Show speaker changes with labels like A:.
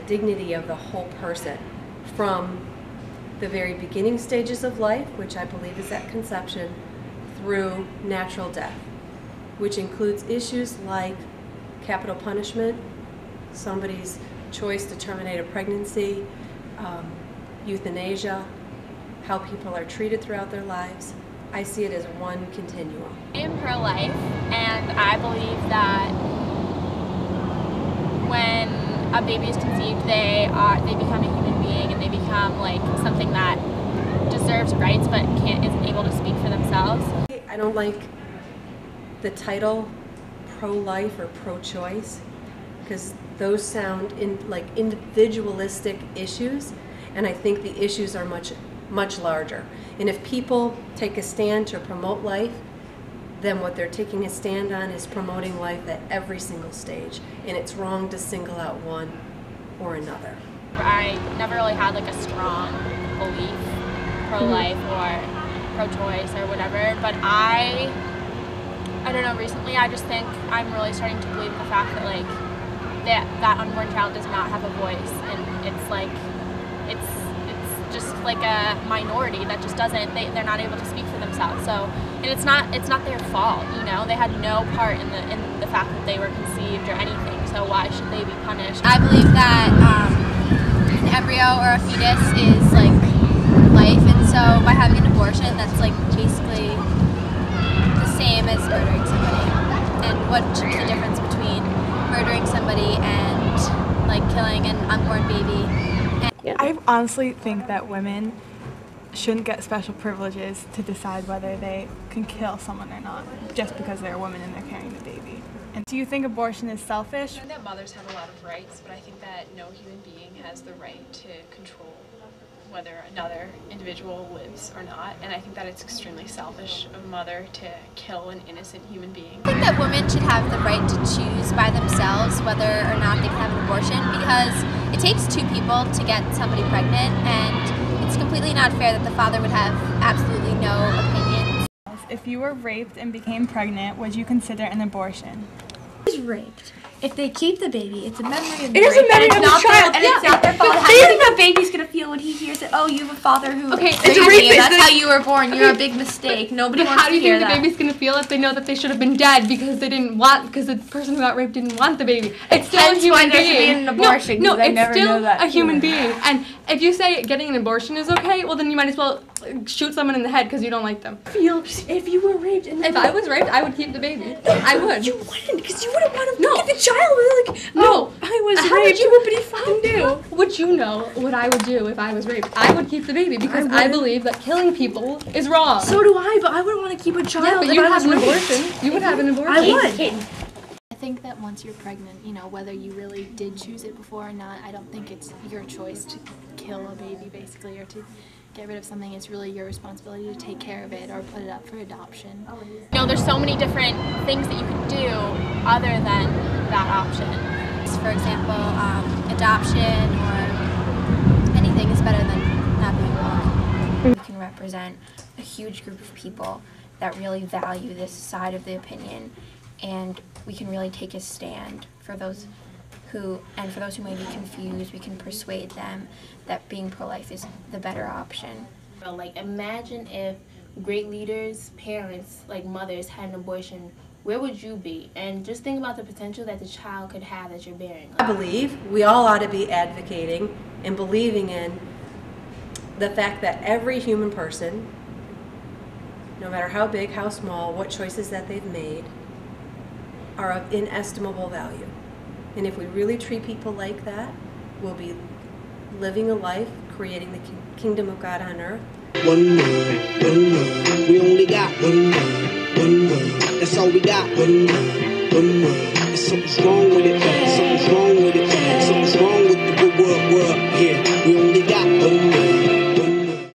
A: dignity of the whole person, from the very beginning stages of life, which I believe is at conception, through natural death, which includes issues like capital punishment, somebody's choice to terminate a pregnancy, euthanasia, how people are treated throughout their lives. I see it as one continuum.
B: I am pro-life, and I believe that when a baby is conceived, they become a human being, and they become like something that deserves rights but isn't able to speak for themselves.
A: I don't like the title pro-life or pro-choice, because those sound like individualistic issues, and I think the issues are much larger. And if people take a stand to promote life, then what they're taking a stand on is promoting life at every single stage, and it's wrong to single out one or another.
B: I never really had like a strong belief pro-life or pro-choice or whatever, but I don't know, recently I just think I'm really starting to believe in the fact that like that unborn child does not have a voice, and it's like it's just like a minority that just doesn't, they're not able to speak for themselves. So, and it's not their fault, you know, they had no part in the fact that they were conceived or anything, so why should they be punished?
C: I believe that an embryo or a fetus is like life, and so by having an abortion, that's like basically the same as murdering somebody. And what's the difference between murdering somebody and like killing an unborn baby?
D: I honestly think that women shouldn't get special privileges to decide whether they can kill someone or not, just because they're a woman and they're carrying the baby. And do you think abortion is selfish?
E: I think that mothers have a lot of rights, but I think that no human being has the right to control whether another individual lives or not, and I think that it's extremely selfish of a mother to kill an innocent human being.
C: I think that women should have the right to choose by themselves whether or not they can have an abortion, because it takes two people to get somebody pregnant, and it's completely not fair that the father would have absolutely no opinion.
D: If you were raped and became pregnant, would you consider an abortion?
F: Is raped. If they keep the baby, it's a memory of the
G: rape. It is a memory of the child,
F: and it's not their fault. How do you think that baby's gonna feel when he hears that? Oh, you have a father who
G: it's
F: raped
G: a rape.
F: you. That's how you were born. You're a big mistake. Nobody wants to hear that.
G: How do you think the baby's gonna feel if they know that they should have been dead because the person who got raped didn't want the baby? It's still a human being.
F: An abortion.
G: No, it's
F: never
G: still
F: know that
G: a human being. And if you say getting an abortion is okay, well then you might as well shoot someone in the head because you don't like them.
F: If you were raped, and
G: if I was raped, I would keep the baby. I would.
F: You wouldn't, because you wouldn't want to look at the child. Like,
G: no,
F: I was raped. What would he fucking do?
G: Would you know what I would do if I was raped? I would keep the baby because I believe that killing people is wrong.
F: So do I, but I wouldn't want to keep a child.
G: Yeah, but you'd have an abortion. You would have an abortion.
F: I would.
H: I think that once you're pregnant, you know, whether you really did choose it before or not, I don't think it's your choice to kill a baby, basically, or to get rid of something. It's really your responsibility to take care of it or put it up for adoption.
B: You know, there's so many different things that you can do other than that option.
C: For example, adoption or anything is better than not being born.
I: We can represent a huge group of people that really value this side of the opinion, and we can really take a stand for those who may be confused. We can persuade them that being pro-life is the better option.
J: Like, imagine if great leaders, parents, like mothers, had an abortion. Where would you be? And just think about the potential that the child could have that you're bearing.
A: I believe we all ought to be advocating and believing in the fact that every human person, no matter how big, how small, what choices that they've made, are of inestimable value. And if we really treat people like that, we'll be living a life, creating the kingdom of God on earth.
K: One word, we only got one word, that's all we got, one word, there's something wrong with it.